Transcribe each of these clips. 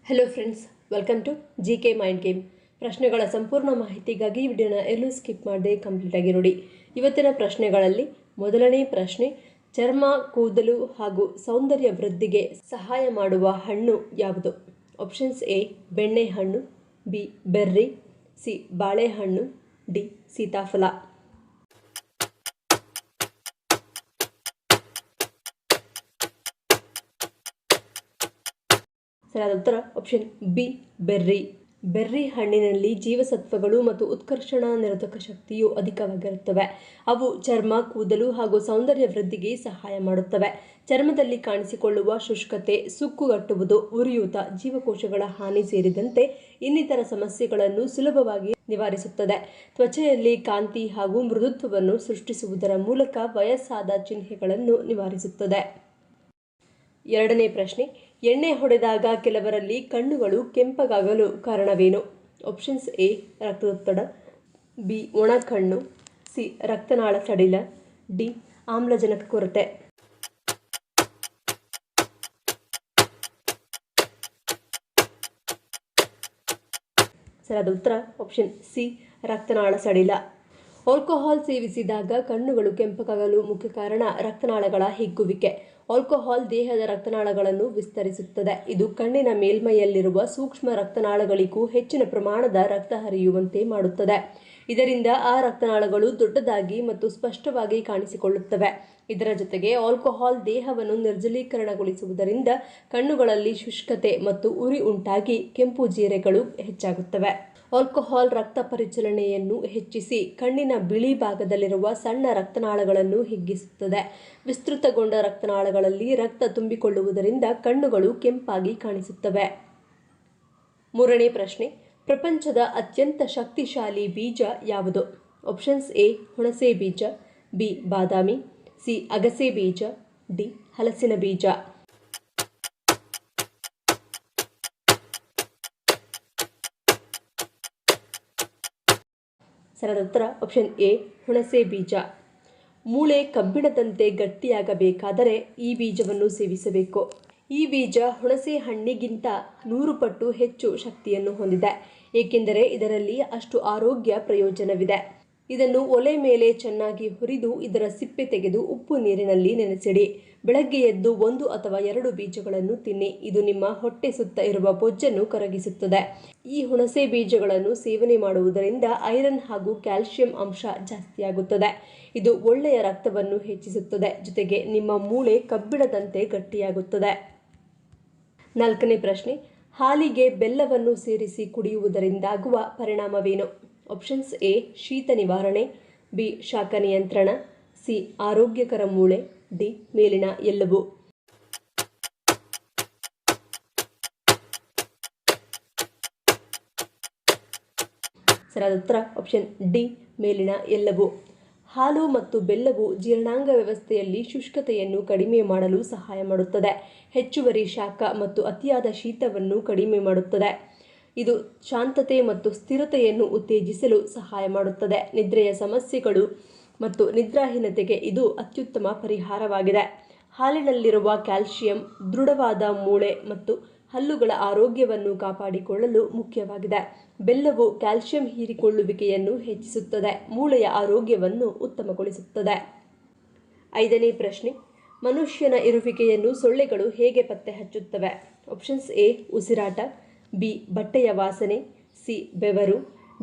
Hello friends, welcome to GK mind game. ಪ್ರಶ್ನೆಗಳ ಸಂಪೂರ್ಣ ಮಾಹಿತಿಗಾಗಿ ವಿಡಿಯೋನ ಎಲ್ಲೂ ಸ್ಕಿಪ್ ಮಾಡದೆ ಕಂಪ್ಲೀಟಾಗಿ ನೋಡಿ. ಇವತ್ತಿನ ಪ್ರಶ್ನೆಗಳಲ್ಲಿ ಮೊದಲನೇ ಪ್ರಶ್ನೆ, ಚರ್ಮ, ಕೂದಲು ಹಾಗೂ ಸೌಂದರ್ಯ ವೃದ್ಧಿಗೆ ಸಹಾಯ ಮಾಡುವ ಹಣ್ಣು ಯಾವುದು? ಆಪ್ಷನ್ಸ್ ಎ ಬೆಣ್ಣೆಹಣ್ಣು, ಬಿ ಬೆರ್ರಿ, ಸಿ ಬಾಳೆಹಣ್ಣು, ಡಿ ಸೀತಾಫಲ. ಸರಿಯಾದ ಉತ್ತರ ಆಪ್ಷನ್ ಬಿ ಬೆರ್ರಿ. ಬೆರ್ರಿ ಹಣ್ಣಿನಲ್ಲಿ ಜೀವಸತ್ವಗಳು ಮತ್ತು ಉತ್ಕರ್ಷಣ ನಿರೋಧಕ ಶಕ್ತಿಯು ಅಧಿಕವಾಗಿರುತ್ತವೆ. ಅವು ಚರ್ಮ, ಕೂದಲು ಹಾಗೂ ಸೌಂದರ್ಯ ವೃದ್ಧಿಗೆ ಸಹಾಯ ಮಾಡುತ್ತವೆ. ಚರ್ಮದಲ್ಲಿ ಕಾಣಿಸಿಕೊಳ್ಳುವ ಶುಷ್ಕತೆ, ಸುಕ್ಕುಗಟ್ಟುವುದು, ಉರಿಯೂತ, ಜೀವಕೋಶಗಳ ಹಾನಿ ಸೇರಿದಂತೆ ಇನ್ನಿತರ ಸಮಸ್ಯೆಗಳನ್ನು ಸುಲಭವಾಗಿ ನಿವಾರಿಸುತ್ತದೆ. ತ್ವಚೆಯಲ್ಲಿ ಕಾಂತಿ ಹಾಗೂ ಮೃದುತ್ವವನ್ನು ಸೃಷ್ಟಿಸುವುದರ ಮೂಲಕ ವಯಸ್ಸಾದ ಚಿಹ್ನೆಗಳನ್ನು ನಿವಾರಿಸುತ್ತದೆ. ಎರಡನೇ ಪ್ರಶ್ನೆ, ಎಣ್ಣೆ ಹೊಡೆದಾಗ ಕೆಲವರಲ್ಲಿ ಕಣ್ಣುಗಳು ಕೆಂಪಗಾಗಲು ಕಾರಣವೇನು? ಆಪ್ಷನ್ಸ್ ಎ ರಕ್ತದೊತ್ತಡ, ಬಿ ಒಣ ಕಣ್ಣು, ಸಿ ರಕ್ತನಾಳ ಸಡಿಲ, ಡಿ ಆಮ್ಲಜನಕ ಕೊರತೆ. ಸರಿಯಾದ ಉತ್ತರ ಆಪ್ಷನ್ ಸಿ ರಕ್ತನಾಳ ಸಡಿಲ. ಆಲ್ಕೋಹಾಲ್ ಸೇವಿಸಿದಾಗ ಕಣ್ಣುಗಳು ಕೆಂಪಗಾಗಲು ಮುಖ್ಯ ಕಾರಣ ರಕ್ತನಾಳಗಳ ಹಿಗ್ಗುವಿಕೆ. ಆಲ್ಕೋಹಾಲ್ ದೇಹದ ರಕ್ತನಾಳಗಳನ್ನು ವಿಸ್ತರಿಸುತ್ತದೆ. ಇದು ಕಣ್ಣಿನ ಮೇಲ್ಮೈಯಲ್ಲಿರುವ ಸೂಕ್ಷ್ಮ ರಕ್ತನಾಳಗಳಿಗೂ ಹೆಚ್ಚಿನ ಪ್ರಮಾಣದ ರಕ್ತ ಹರಿಯುವಂತೆ ಮಾಡುತ್ತದೆ. ಇದರಿಂದ ಆ ರಕ್ತನಾಳಗಳು ದೊಡ್ಡದಾಗಿ ಮತ್ತು ಸ್ಪಷ್ಟವಾಗಿ ಕಾಣಿಸಿಕೊಳ್ಳುತ್ತವೆ. ಇದರ ಜೊತೆಗೆ ಆಲ್ಕೋಹಾಲ್ ದೇಹವನ್ನು ನಿರ್ಜಲೀಕರಣಗೊಳಿಸುವುದರಿಂದ ಕಣ್ಣುಗಳಲ್ಲಿ ಶುಷ್ಕತೆ ಮತ್ತು ಉರಿ ಉಂಟಾಗಿ ಕೆಂಪು ಜೀರೆಗಳು ಹೆಚ್ಚಾಗುತ್ತವೆ. ಆಲ್ಕೋಹಾಲ್ ರಕ್ತ ಪರಿಚಲನೆಯನ್ನು ಹೆಚ್ಚಿಸಿ ಕಣ್ಣಿನ ಬಿಳಿ ಭಾಗದಲ್ಲಿರುವ ಸಣ್ಣ ರಕ್ತನಾಳಗಳನ್ನು ಹಿಗ್ಗಿಸುತ್ತದೆ. ವಿಸ್ತೃತಗೊಂಡ ರಕ್ತನಾಳಗಳಲ್ಲಿ ರಕ್ತ ತುಂಬಿಕೊಳ್ಳುವುದರಿಂದ ಕಣ್ಣುಗಳು ಕೆಂಪಾಗಿ ಕಾಣಿಸುತ್ತವೆ. ಮೂರನೇ ಪ್ರಶ್ನೆ, ಪ್ರಪಂಚದ ಅತ್ಯಂತ ಶಕ್ತಿಶಾಲಿ ಬೀಜ ಯಾವುದು? ಆಪ್ಷನ್ಸ್ ಎ ಹುಣಸೆ ಬೀಜ, ಬಿ ಬಾದಾಮಿ, ಸಿ ಅಗಸೆ ಬೀಜ, ಡಿ ಹಲಸಿನ ಬೀಜ. ಸರಿಯಾದ ಉತ್ತರ ಆಪ್ಷನ್ ಎ ಹುಣಸೆ ಬೀಜ. ಮೂಳೆ ಕಬ್ಬಿಣದಂತೆ ಗಟ್ಟಿಯಾಗಬೇಕಾದರೆ ಈ ಬೀಜವನ್ನು ಸೇವಿಸಬೇಕು. ಈ ಬೀಜ ಹುಣಸೆ ಹಣ್ಣಿಗಿಂತ 100 ಪಟ್ಟು ಹೆಚ್ಚು ಶಕ್ತಿಯನ್ನು ಹೊಂದಿದೆ, ಏಕೆಂದರೆ ಇದರಲ್ಲಿ ಅಷ್ಟು ಆರೋಗ್ಯ ಪ್ರಯೋಜನವಿದೆ. ಇದನ್ನು ಒಲೆ ಮೇಲೆ ಚೆನ್ನಾಗಿ ಹುರಿದು ಇದರ ಸಿಪ್ಪೆ ತೆಗೆದು ಉಪ್ಪು ನೀರಿನಲ್ಲಿ ನೆನೆಸಿಡಿ. ಬೆಳಗ್ಗೆ ಎದ್ದು 1 ಅಥವಾ 2 ಬೀಜಗಳನ್ನು ತಿನ್ನಿ. ಇದು ನಿಮ್ಮ ಹೊಟ್ಟೆ ಸುತ್ತ ಇರುವ ಬೊಜ್ಜನ್ನು ಕರಗಿಸುತ್ತದೆ. ಈ ಹುಣಸೆ ಬೀಜಗಳನ್ನು ಸೇವನೆ ಮಾಡುವುದರಿಂದ ಐರನ್ ಹಾಗೂ ಕ್ಯಾಲ್ಸಿಯಂ ಅಂಶ ಜಾಸ್ತಿಯಾಗುತ್ತದೆ. ಇದು ಒಳ್ಳೆಯ ರಕ್ತವನ್ನು ಹೆಚ್ಚಿಸುತ್ತದೆ, ಜೊತೆಗೆ ನಿಮ್ಮ ಮೂಳೆ ಕಬ್ಬಿಣದಂತೆ ಗಟ್ಟಿಯಾಗುತ್ತದೆ. ನಾಲ್ಕನೇ ಪ್ರಶ್ನೆ, ಹಾಲಿಗೆ ಬೆಲ್ಲವನ್ನು ಸೇರಿಸಿ ಕುಡಿಯುವುದರಿಂದಾಗುವ ಪರಿಣಾಮವೇನು? ಆಪ್ಷನ್ಸ್ ಎ ಶೀತ ನಿವಾರಣೆ, ಬಿ ಶಾಖ ನಿಯಂತ್ರಣ, ಸಿ ಆರೋಗ್ಯಕರ ಮೂಳೆ, ಡಿ ಮೇಲಿನ ಎಲುಬು. ಸರಿಯಾದ ಉತ್ತರ ಆಪ್ಷನ್ ಡಿ ಮೇಲಿನ ಎಲುಬು. ಹಾಲು ಮತ್ತು ಬೆಲ್ಲವು ಜೀರ್ಣಾಂಗ ವ್ಯವಸ್ಥೆಯಲ್ಲಿ ಶುಷ್ಕತೆಯನ್ನು ಕಡಿಮೆ ಮಾಡಲು ಸಹಾಯ ಮಾಡುತ್ತದೆ. ಹೆಚ್ಚುವರಿ ಶಾಖ ಮತ್ತು ಅತಿಯಾದ ಶೀತವನ್ನು ಕಡಿಮೆ ಮಾಡುತ್ತದೆ. ಇದು ಶಾಂತತೆ ಮತ್ತು ಸ್ಥಿರತೆಯನ್ನು ಉತ್ತೇಜಿಸಲು ಸಹಾಯ ಮಾಡುತ್ತದೆ. ನಿದ್ರೆಯ ಸಮಸ್ಯೆಗಳು ಮತ್ತು ನಿದ್ರಾಹೀನತೆಗೆ ಇದು ಅತ್ಯುತ್ತಮ ಪರಿಹಾರವಾಗಿದೆ. ಹಾಲಿನಲ್ಲಿರುವ ಕ್ಯಾಲ್ಸಿಯಂ ದೃಢವಾದ ಮೂಳೆ ಮತ್ತು ಹಲ್ಲುಗಳ ಆರೋಗ್ಯವನ್ನು ಕಾಪಾಡಿಕೊಳ್ಳಲು ಮುಖ್ಯವಾಗಿದೆ. ಬೆಲ್ಲವು ಕ್ಯಾಲ್ಸಿಯಂ ಹೀರಿಕೊಳ್ಳುವಿಕೆಯನ್ನು ಹೆಚ್ಚಿಸುತ್ತದೆ, ಮೂಳೆಯ ಆರೋಗ್ಯವನ್ನು ಉತ್ತಮಗೊಳಿಸುತ್ತದೆ. ಐದನೇ ಪ್ರಶ್ನೆ, ಮನುಷ್ಯನ ಇರುವಿಕೆಯನ್ನು ಸೊಳ್ಳೆಗಳು ಹೇಗೆ ಪತ್ತೆ ಹಚ್ಚುತ್ತವೆ? ಆಪ್ಷನ್ಸ್ ಎ ಉಸಿರಾಟ, ಬಿ ಬಟ್ಟೆಯ ವಾಸನೆ, ಸಿ ಬೆವರು,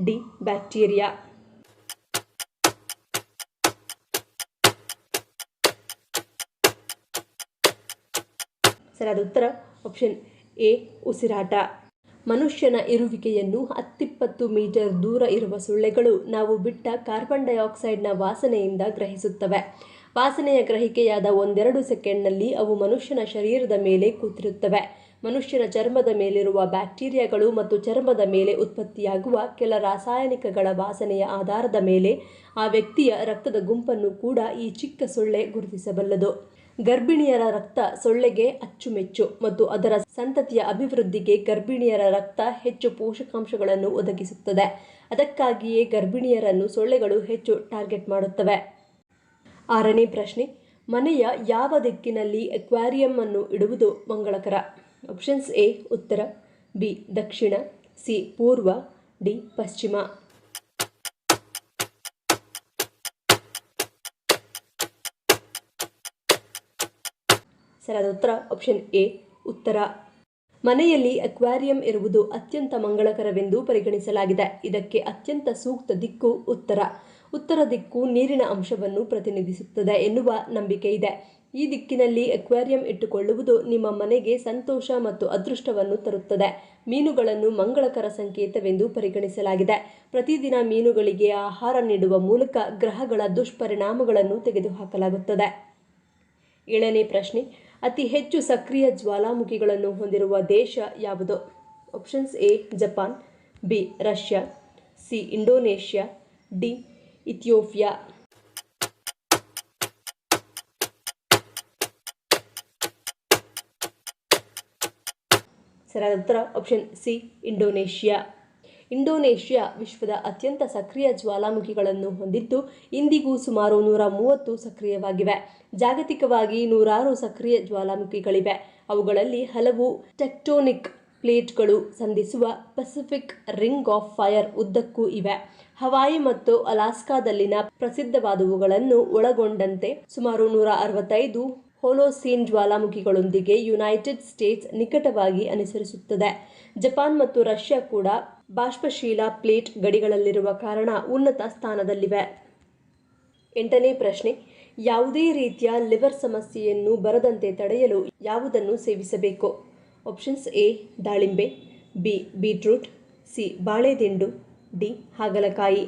ಡಿ ಬ್ಯಾಕ್ಟೀರಿಯಾ. ಸರಿಯಾದ ಉತ್ತರ ಆಪ್ಷನ್ ಎ ಉಸಿರಾಟ. ಮನುಷ್ಯನ ಇರುವಿಕೆಯನ್ನು 10-20 ಮೀಟರ್ ದೂರ ಇರುವ ಸೊಳ್ಳೆಗಳು ನಾವು ಬಿಟ್ಟ ಕಾರ್ಬನ್ ಡೈಆಕ್ಸೈಡ್ನ ವಾಸನೆಯಿಂದ ಗ್ರಹಿಸುತ್ತವೆ. ವಾಸನೆಯ ಗ್ರಹಿಕೆಯಾದ 1-2 ಸೆಕೆಂಡ್ನಲ್ಲಿ ಅವು ಮನುಷ್ಯನ ಶರೀರದ ಮೇಲೆ ಕೂತಿರುತ್ತವೆ. ಮನುಷ್ಯನ ಚರ್ಮದ ಮೇಲಿರುವ ಬ್ಯಾಕ್ಟೀರಿಯಾಗಳು ಮತ್ತು ಚರ್ಮದ ಮೇಲೆ ಉತ್ಪತ್ತಿಯಾಗುವ ಕೆಲ ರಾಸಾಯನಿಕಗಳ ವಾಸನೆಯ ಆಧಾರದ ಮೇಲೆ ಆ ವ್ಯಕ್ತಿಯ ರಕ್ತದ ಗುಂಪನ್ನು ಕೂಡ ಈ ಚಿಕ್ಕ ಸೊಳ್ಳೆ ಗುರುತಿಸಬಲ್ಲದು. ಗರ್ಭಿಣಿಯರ ರಕ್ತ ಸೊಳ್ಳೆಗೆ ಅಚ್ಚುಮೆಚ್ಚು ಮತ್ತು ಅದರ ಸಂತತಿಯ ಅಭಿವೃದ್ಧಿಗೆ ಗರ್ಭಿಣಿಯರ ರಕ್ತ ಹೆಚ್ಚು ಪೋಷಕಾಂಶಗಳನ್ನು ಒದಗಿಸುತ್ತದೆ. ಅದಕ್ಕಾಗಿಯೇ ಗರ್ಭಿಣಿಯರನ್ನು ಸೊಳ್ಳೆಗಳು ಹೆಚ್ಚು ಟಾರ್ಗೆಟ್ ಮಾಡುತ್ತವೆ. ಆರನೇ ಪ್ರಶ್ನೆ, ಮನೆಯ ಯಾವ ದಿಕ್ಕಿನಲ್ಲಿ ಅಕ್ವೇರಿಯಂ ಅನ್ನು ಇಡುವುದು ಮಂಗಳಕರ? ಆಪ್ಷನ್ಸ್ ಎ ಉತ್ತರ, ಬಿ ದಕ್ಷಿಣ, ಸಿ ಪೂರ್ವ, ಡಿ ಪಶ್ಚಿಮ. ಸರಿಯಾದ ಉತ್ತರ ಆಪ್ಷನ್ ಎ ಉತ್ತರ. ಮನೆಯಲ್ಲಿ ಅಕ್ವೇರಿಯಂ ಇರುವುದು ಅತ್ಯಂತ ಮಂಗಳಕರವೆಂದು ಪರಿಗಣಿಸಲಾಗಿದೆ. ಇದಕ್ಕೆ ಅತ್ಯಂತ ಸೂಕ್ತ ದಿಕ್ಕು ಉತ್ತರ. ಉತ್ತರ ದಿಕ್ಕು ನೀರಿನ ಅಂಶವನ್ನು ಪ್ರತಿನಿಧಿಸುತ್ತದೆ ಎನ್ನುವ ನಂಬಿಕೆ ಇದೆ. ಈ ದಿಕ್ಕಿನಲ್ಲಿ ಅಕ್ವೇರಿಯಂ ಇಟ್ಟುಕೊಳ್ಳುವುದು ನಿಮ್ಮ ಮನೆಗೆ ಸಂತೋಷ ಮತ್ತು ಅದೃಷ್ಟವನ್ನು ತರುತ್ತದೆ. ಮೀನುಗಳನ್ನು ಮಂಗಳಕರ ಸಂಕೇತವೆಂದು ಪರಿಗಣಿಸಲಾಗಿದೆ. ಪ್ರತಿದಿನ ಮೀನುಗಳಿಗೆ ಆಹಾರ ನೀಡುವ ಮೂಲಕ ಗ್ರಹಗಳ ದುಷ್ಪರಿಣಾಮಗಳನ್ನು ತೆಗೆದುಹಾಕಲಾಗುತ್ತದೆ. 7ನೇ ಪ್ರಶ್ನೆ, ಅತಿ ಹೆಚ್ಚು ಸಕ್ರಿಯ ಜ್ವಾಲಾಮುಖಿಗಳನ್ನು ಹೊಂದಿರುವ ದೇಶ ಯಾವುದು? Options A Japan, B Russia, C Indonesia, D Ethiopia. ಸರಿಯಾದ ಉತ್ತರ ಆಪ್ಷನ್ ಸಿ ಇಂಡೋನೇಷ್ಯಾ. ಇಂಡೋನೇಷ್ಯಾ ವಿಶ್ವದ ಅತ್ಯಂತ ಸಕ್ರಿಯ ಜ್ವಾಲಾಮುಖಿಗಳನ್ನು ಹೊಂದಿದ್ದು ಇಂದಿಗೂ ಸುಮಾರು 130 ಸಕ್ರಿಯವಾಗಿವೆ. ಜಾಗತಿಕವಾಗಿ 106 ಸಕ್ರಿಯ ಜ್ವಾಲಾಮುಖಿಗಳಿವೆ. ಅವುಗಳಲ್ಲಿ ಹಲವು ಟೆಕ್ಟೋನಿಕ್ ಪ್ಲೇಟ್ಗಳು ಸಂಧಿಸುವ ಪೆಸಿಫಿಕ್ ರಿಂಗ್ ಆಫ್ ಫೈರ್ ಉದ್ದಕ್ಕೂ ಇವೆ. ಹವಾಯಿ ಮತ್ತು ಅಲಾಸ್ಕಾದಲ್ಲಿನ ಪ್ರಸಿದ್ಧವಾದವುಗಳನ್ನು ಒಳಗೊಂಡಂತೆ ಸುಮಾರು 165 ಹೋಲೋಸೀನ್ ಜ್ವಾಲಾಮುಖಿಗಳೊಂದಿಗೆ ಯುನೈಟೆಡ್ ಸ್ಟೇಟ್ಸ್ ನಿಕಟವಾಗಿ ಅನುಸರಿಸುತ್ತದೆ. ಜಪಾನ್ ಮತ್ತು ರಷ್ಯಾ ಕೂಡ ಬಾಷ್ಪಶೀಲ ಪ್ಲೇಟ್ ಗಡಿಗಳಲ್ಲಿರುವ ಕಾರಣ ಉನ್ನತ ಸ್ಥಾನದಲ್ಲಿವೆ. 8ನೇ ಪ್ರಶ್ನೆ, ಯಾವುದೇ ರೀತಿಯ ಲಿವರ್ ಸಮಸ್ಯೆಯನ್ನು ಬರದಂತೆ ತಡೆಯಲು ಯಾವುದನ್ನು ಸೇವಿಸಬೇಕು? ಆಪ್ಷನ್ಸ್ ಎ ದಾಳಿಂಬೆ, ಬಿ ಬೀಟ್ರೂಟ್, ಸಿ ಬಾಳೆದಿಂಡು, ಡಿ ಹಾಗಲಕಾಯಿ.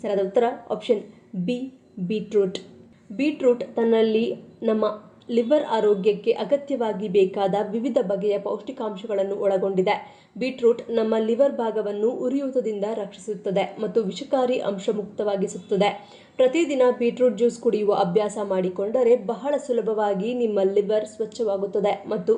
ಸರಿಯಾದ ಉತ್ತರ ಆಪ್ಷನ್ ಬಿ ಬೀಟ್ರೂಟ್. ಬೀಟ್ರೂಟ್ ತನ್ನಲ್ಲಿ ನಮ್ಮ ಲಿವರ್ ಆರೋಗ್ಯಕ್ಕೆ ಅಗತ್ಯವಾಗಿ ಬೇಕಾದ ವಿವಿಧ ಬಗೆಯ ಪೌಷ್ಟಿಕಾಂಶಗಳನ್ನು ಒಳಗೊಂಡಿದೆ. ಬೀಟ್ರೂಟ್ ನಮ್ಮ ಲಿವರ್ ಭಾಗವನ್ನು ಉರಿಯೂತದಿಂದ ರಕ್ಷಿಸುತ್ತದೆ ಮತ್ತು ವಿಷಕಾರಿ ಅಂಶ ಮುಕ್ತವಾಗಿಸುತ್ತದೆ. ಪ್ರತಿದಿನ ಬೀಟ್ರೂಟ್ ಜ್ಯೂಸ್ ಕುಡಿಯುವ ಅಭ್ಯಾಸ ಮಾಡಿಕೊಂಡರೆ ಬಹಳ ಸುಲಭವಾಗಿ ನಿಮ್ಮ ಲಿವರ್ ಸ್ವಚ್ಛವಾಗುತ್ತದೆ ಮತ್ತು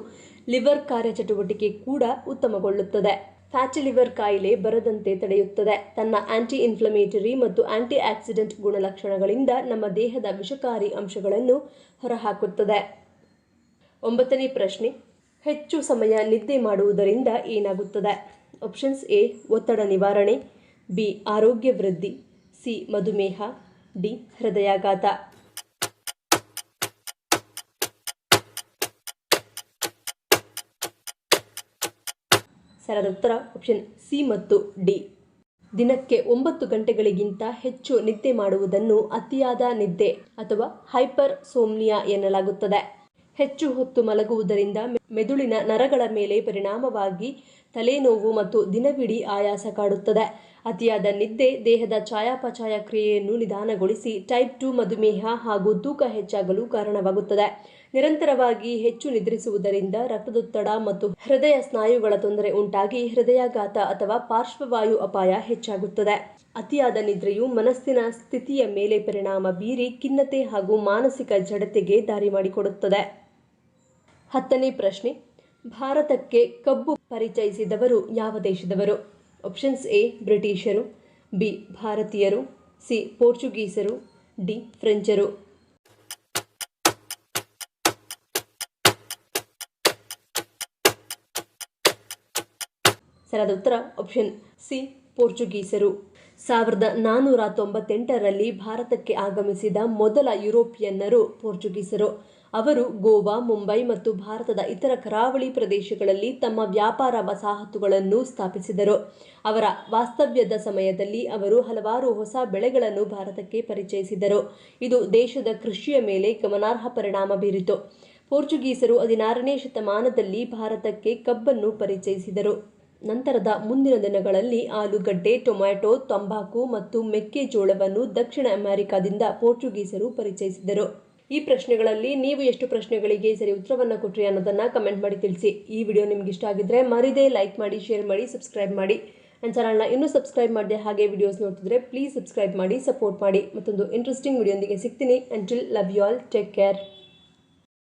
ಲಿವರ್ ಕಾರ್ಯಚಟುವಟಿಕೆ ಕೂಡ ಉತ್ತಮಗೊಳ್ಳುತ್ತದೆ. ಫ್ಯಾಟಿ ಲಿವರ್ ಕಾಯಿಲೆ ಬರದಂತೆ ತಡೆಯುತ್ತದೆ. ತನ್ನ ಆಂಟಿ ಇನ್ಫ್ಲಮೇಟರಿ ಮತ್ತು ಆಂಟಿ ಆಕ್ಸಿಡೆಂಟ್ ಗುಣಲಕ್ಷಣಗಳಿಂದ ನಮ್ಮ ದೇಹದ ವಿಷಕಾರಿ ಅಂಶಗಳನ್ನು ಹೊರಹಾಕುತ್ತದೆ. 9ನೇ ಪ್ರಶ್ನೆ, ಹೆಚ್ಚು ಸಮಯ ನಿದ್ದೆ ಮಾಡುವುದರಿಂದ ಏನಾಗುತ್ತದೆ? ಆಪ್ಷನ್ಸ್ ಎ ಒತ್ತಡ ನಿವಾರಣೆ, ಬಿ ಆರೋಗ್ಯ ವೃದ್ಧಿ, ಸಿ ಮಧುಮೇಹ, ಡಿ ಹೃದಯಾಘಾತ. ಸರಿಯಾದ ಉತ್ತರ ಆಪ್ಷನ್ ಸಿ ಮತ್ತು ಡಿ. ದಿನಕ್ಕೆ 9 ಗಂಟೆಗಳಿಗಿಂತ ಹೆಚ್ಚು ನಿದ್ದೆ ಮಾಡುವುದನ್ನು ಅತಿಯಾದ ನಿದ್ದೆ ಅಥವಾ ಹೈಪರ್ ಸೋಮ್ನಿಯಾ ಎನ್ನಲಾಗುತ್ತದೆ. ಹೆಚ್ಚು ಹೊತ್ತು ಮಲಗುವುದರಿಂದ ಮೆದುಳಿನ ನರಗಳ ಮೇಲೆ ಪರಿಣಾಮವಾಗಿ ತಲೆನೋವು ಮತ್ತು ದಿನವಿಡೀ ಆಯಾಸ ಕಾಡುತ್ತದೆ. ಅತಿಯಾದ ನಿದ್ದೆ ದೇಹದ ಚಯಾಪಚಯ ಕ್ರಿಯೆಯನ್ನು ನಿಧಾನಗೊಳಿಸಿ ಟೈಪ್ 2 ಮಧುಮೇಹ ಹಾಗೂ ತೂಕ ಹೆಚ್ಚಾಗಲು ಕಾರಣವಾಗುತ್ತದೆ. ನಿರಂತರವಾಗಿ ಹೆಚ್ಚು ನಿದ್ರಿಸುವುದರಿಂದ ರಕ್ತದೊತ್ತಡ ಮತ್ತು ಹೃದಯ ಸ್ನಾಯುಗಳ ತೊಂದರೆ ಉಂಟಾಗಿ ಹೃದಯಾಘಾತ ಅಥವಾ ಪಾರ್ಶ್ವವಾಯು ಅಪಾಯ ಹೆಚ್ಚಾಗುತ್ತದೆ. ಅತಿಯಾದ ನಿದ್ರೆಯು ಮನಸ್ಸಿನ ಸ್ಥಿತಿಯ ಮೇಲೆ ಪರಿಣಾಮ ಬೀರಿ ಖಿನ್ನತೆ ಹಾಗೂ ಮಾನಸಿಕ ಜಡತೆಗೆ ದಾರಿ ಮಾಡಿಕೊಡುತ್ತದೆ. 10ನೇ ಪ್ರಶ್ನೆ, ಭಾರತಕ್ಕೆ ಕಬ್ಬು ಪರಿಚಯಿಸಿದವರು ಯಾವ ದೇಶದವರು? ಆಪ್ಷನ್ಸ್ ಎ ಬ್ರಿಟಿಷರು, ಬಿ ಭಾರತೀಯರು, ಸಿ ಪೋರ್ಚುಗೀಸರು, ಡಿ ಫ್ರೆಂಚರು. ಸರಿಯಾದ ಉತ್ತರ ಆಪ್ಷನ್ ಸಿ ಪೋರ್ಚುಗೀಸರು. 1498ರಲ್ಲಿ ಭಾರತಕ್ಕೆ ಆಗಮಿಸಿದ ಮೊದಲ ಯುರೋಪಿಯನ್ನರು ಪೋರ್ಚುಗೀಸರು. ಅವರು ಗೋವಾ, ಮುಂಬೈ ಮತ್ತು ಭಾರತದ ಇತರ ಕರಾವಳಿ ಪ್ರದೇಶಗಳಲ್ಲಿ ತಮ್ಮ ವ್ಯಾಪಾರ ವಸಾಹತುಗಳನ್ನು ಸ್ಥಾಪಿಸಿದರು. ಅವರ ವಾಸ್ತವ್ಯದ ಸಮಯದಲ್ಲಿ ಅವರು ಹಲವಾರು ಹೊಸ ಬೆಳೆಗಳನ್ನು ಭಾರತಕ್ಕೆ ಪರಿಚಯಿಸಿದರು. ಇದು ದೇಶದ ಕೃಷಿಯ ಮೇಲೆ ಗಮನಾರ್ಹ ಪರಿಣಾಮ ಬೀರಿತು. ಪೋರ್ಚುಗೀಸರು 16ನೇ ಶತಮಾನದಲ್ಲಿ ಭಾರತಕ್ಕೆ ಕಬ್ಬನ್ನು ಪರಿಚಯಿಸಿದರು. ನಂತರದ ಮುಂದಿನ ದಿನಗಳಲ್ಲಿ ಆಲೂಗಡ್ಡೆ, ಟೊಮ್ಯಾಟೊ, ತಂಬಾಕು ಮತ್ತು ಮೆಕ್ಕೆಜೋಳವನ್ನು ದಕ್ಷಿಣ ಅಮೆರಿಕಾದಿಂದ ಪೋರ್ಚುಗೀಸರು ಪರಿಚಯಿಸಿದರು. ಈ ಪ್ರಶ್ನೆಗಳಲ್ಲಿ ನೀವು ಎಷ್ಟು ಪ್ರಶ್ನೆಗಳಿಗೆ ಸರಿ ಉತ್ತರವನ್ನು ಕೊಟ್ರಿ ಅನ್ನೋದನ್ನು ಕಮೆಂಟ್ ಮಾಡಿ ತಿಳಿಸಿ. ಈ ವಿಡಿಯೋ ನಿಮ್ಗೆ ಇಷ್ಟ ಆಗಿದ್ರೆ ಮರಿದೇ ಲೈಕ್ ಮಾಡಿ, ಶೇರ್ ಮಾಡಿ, ಸಬ್ಸ್ಕ್ರೈಬ್ ಮಾಡಿ. ನನ್ನ ಚಾನಲ್ನ ಇನ್ನೂ ಸಬ್ಸ್ಕ್ರೈಬ್ ಮಾಡಿದೆ ಹಾಗೆ ವಿಡಿಯೋಸ್ ನೋಡ್ತಿದ್ರೆ ಪ್ಲೀಸ್ ಸಬ್ಸ್ಕ್ರೈಬ್ ಮಾಡಿ, ಸಪೋರ್ಟ್ ಮಾಡಿ. ಮತ್ತೊಂದು ಇಂಟ್ರೆಸ್ಟಿಂಗ್ ವಿಡಿಯೋಂದಿಗೆ ಸಿಗ್ತೀನಿ. Until love you all, take care.